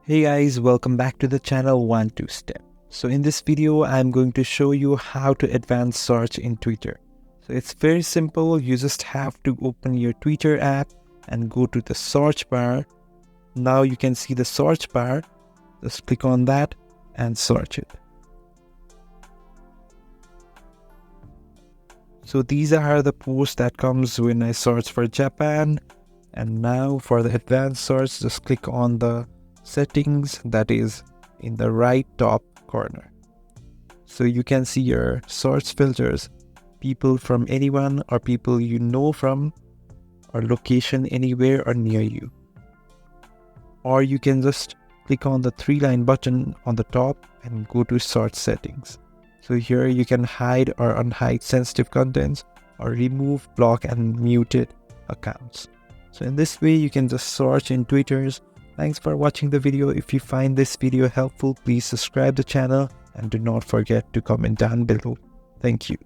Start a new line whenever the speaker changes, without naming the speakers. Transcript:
Hey guys, welcome back to the channel 1-2-Step. So in this video, I'm going to show you how to advance search in Twitter. So it's very simple. You just have to open your Twitter app and go to the search bar. Now you can see the search bar. Just click on that and search it. So these are the posts that comes when I search for Japan. And now for the advanced search, just click on the settings that is in the right top corner. So you can see your search filters, people from anyone or people you know from, or location anywhere or near you. Or you can just click on the 3-line button on the top and go to search settings. So here you can hide or unhide sensitive contents or remove, block and muted accounts. So in this way you can just search in Twitters. Thanks for watching the video. If you find this video helpful, please subscribe the channel and do not forget to comment down below. Thank you.